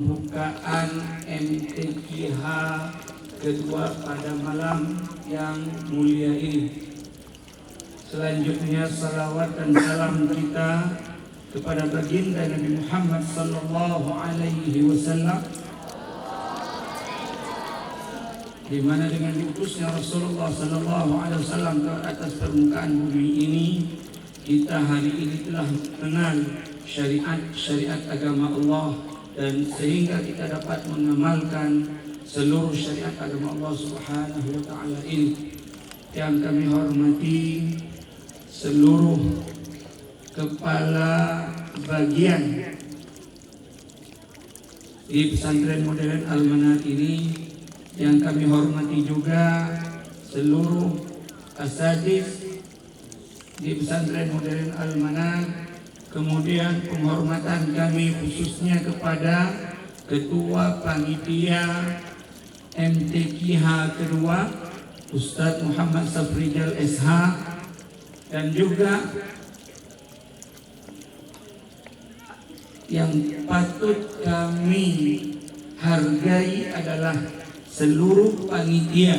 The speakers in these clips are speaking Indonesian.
Pembukaan MTQH kedua pada malam yang mulia ini. Selanjutnya salawat dan salam kita kepada baginda Nabi Muhammad sallallahu alaihi wasallam, di mana dengan diutusnya Rasulullah sallallahu alaihi wasallam ke atas permukaan bumi ini, kita hari ini telah mengenal syariat agama Allah, dan sehingga kita dapat mengamalkan seluruh syariat agama Allah Subhanahu wa taala ini. Yang kami hormati seluruh kepala bagian di pesantren modern Al-Manar ini, yang kami hormati juga seluruh asatidz di pesantren modern Al-Manar. Kemudian penghormatan kami khususnya kepada Ketua Panitia MTQH kedua, Ustadz Muhammad Safrijal SH, dan juga yang patut kami hargai adalah seluruh panitia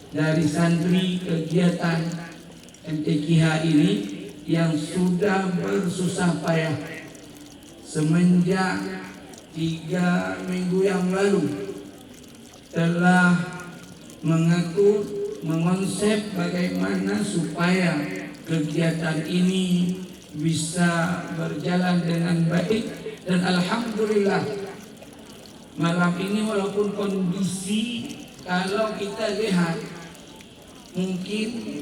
dari santri kegiatan MTQH ini yang sudah bersusah payah semenjak 3 minggu yang lalu telah mengatur, mengonsep bagaimana supaya kegiatan ini bisa berjalan dengan baik. Dan alhamdulillah malam ini walaupun kondisi kalau kita lihat mungkin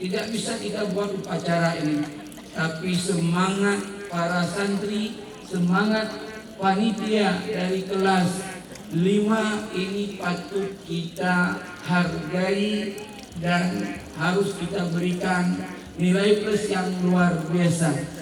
tidak bisa kita buat upacara ini, tapi semangat para santri, semangat panitia dari kelas 5 ini patut kita hargai dan harus kita berikan nilai plus yang luar biasa.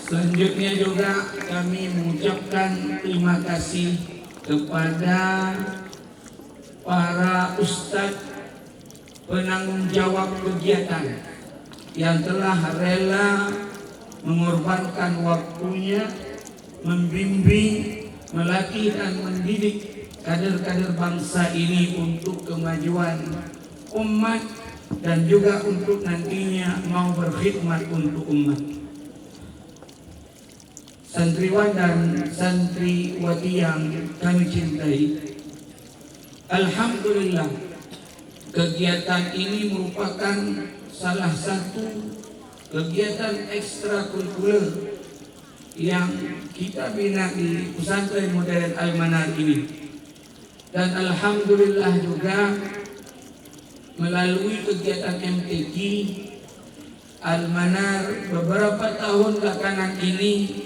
Selanjutnya juga kami mengucapkan terima kasih kepada para ustadz penanggung jawab kegiatan yang telah rela mengorbankan waktunya membimbing, melatih dan mendidik kader-kader bangsa ini untuk kemajuan umat dan juga untuk nantinya mau berkhidmat untuk umat. Santriwan dan santriwati yang kami cintai, alhamdulillah kegiatan ini merupakan salah satu kegiatan ekstrakurikuler yang kita bina di pesantren modern Al-Manar ini. Dan alhamdulillah juga melalui kegiatan MTQ Al-Manar beberapa tahun belakangan ini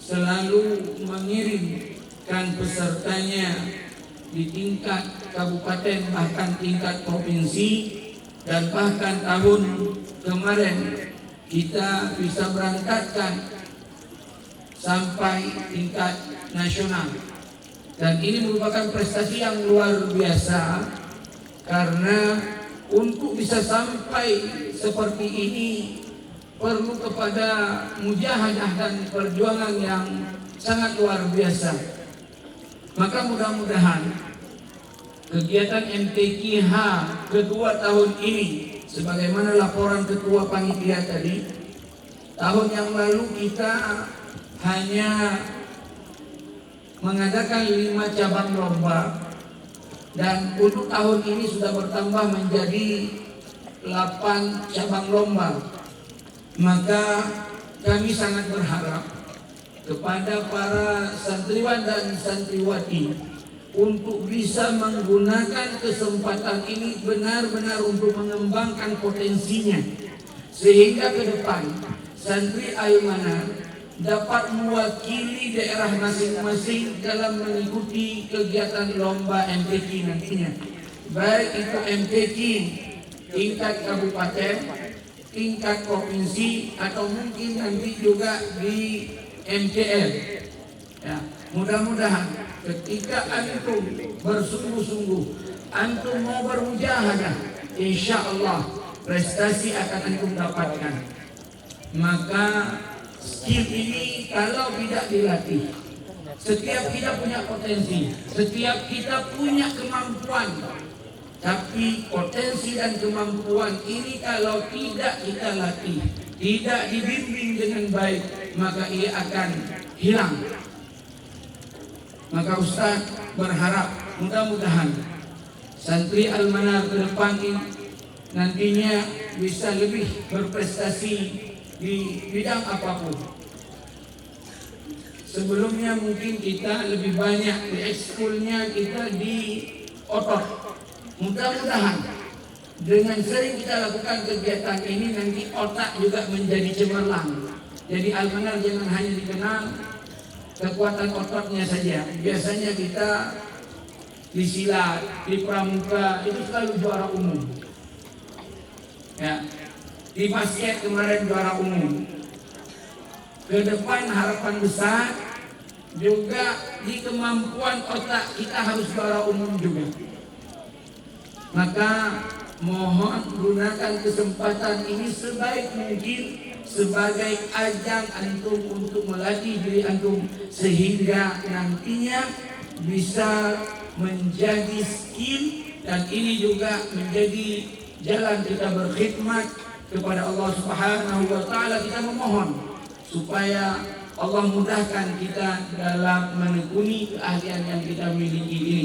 selalu mengirimkan pesertanya di tingkat kabupaten, bahkan tingkat provinsi, dan bahkan tahun kemarin kita bisa berangkatkan sampai tingkat nasional. Dan ini merupakan prestasi yang luar biasa, karena untuk bisa sampai seperti ini perlu kepada mujahadah dan perjuangan yang sangat luar biasa. Maka mudah-mudahan kegiatan MTQH kedua tahun ini, sebagaimana laporan ketua panitia tadi, tahun yang lalu kita hanya mengadakan 5 cabang lomba, dan untuk tahun ini sudah bertambah menjadi 8 cabang lomba. Maka kami sangat berharap kepada para santriwan dan santriwati untuk bisa menggunakan kesempatan ini benar-benar untuk mengembangkan potensinya, sehingga ke depan santri Al-Manar dapat mewakili daerah masing-masing dalam mengikuti kegiatan lomba MTQ nantinya, baik itu MTQ tingkat kabupaten, tingkat provinsi, atau mungkin nanti juga di MTL. Ya, mudah-mudahan ketika antum bersungguh-sungguh, antum mau bermujahadah, insya Allah prestasi akan antum dapatkan. Maka skill ini kalau tidak dilatih, setiap kita punya potensi, setiap kita punya kemampuan, tapi potensi dan kemampuan ini kalau tidak kita latih, tidak dibimbing dengan baik, maka ia akan hilang. Maka Ustaz berharap mudah-mudahan santri Al-Manar ke depan ini nantinya bisa lebih berprestasi di bidang apapun. Sebelumnya mungkin kita lebih banyak di ekskulnya, kita di otot. Mudah-mudahan dengan sering kita lakukan kegiatan ini nanti otak juga menjadi cemerlang. Jadi Al-Manar jangan hanya dikenal kekuatan ototnya saja. Biasanya kita di silat, di pramuka itu selalu juara umum. Ya, di basket kemarin juara umum. Ke depan harapan besar juga di kemampuan otak kita harus juara umum juga. Maka mohon gunakan kesempatan ini sebaik mungkin sebagai ajang antum untuk melatih diri antum sehingga nantinya bisa menjadi skill, dan ini juga menjadi jalan kita berkhidmat kepada Allah Subhanahu wa taala. Kita memohon supaya Allah mudahkan kita dalam menekuni keahlian yang kita miliki ini.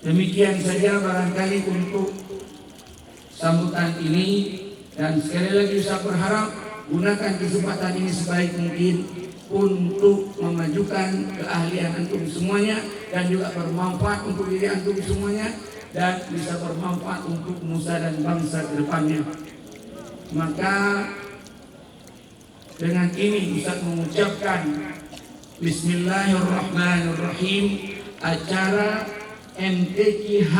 Demikian saja barangkali untuk sambutan ini, dan sekali lagi saya berharap gunakan kesempatan ini sebaik mungkin untuk memajukan keahlian antum semuanya dan juga bermanfaat untuk diri antum semuanya dan bisa bermanfaat untuk nusa dan bangsa ke depannya. Maka dengan ini Ustaz mengucapkan Bismillahirrahmanirrahim, acara MTQH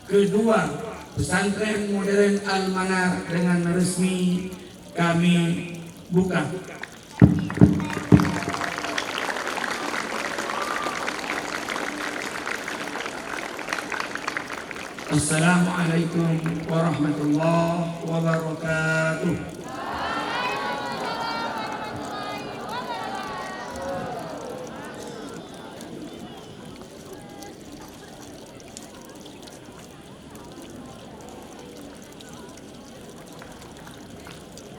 kedua Pesantren Modern Al-Manar dengan resmi kami buka. Assalamualaikum warahmatullahi wabarakatuh.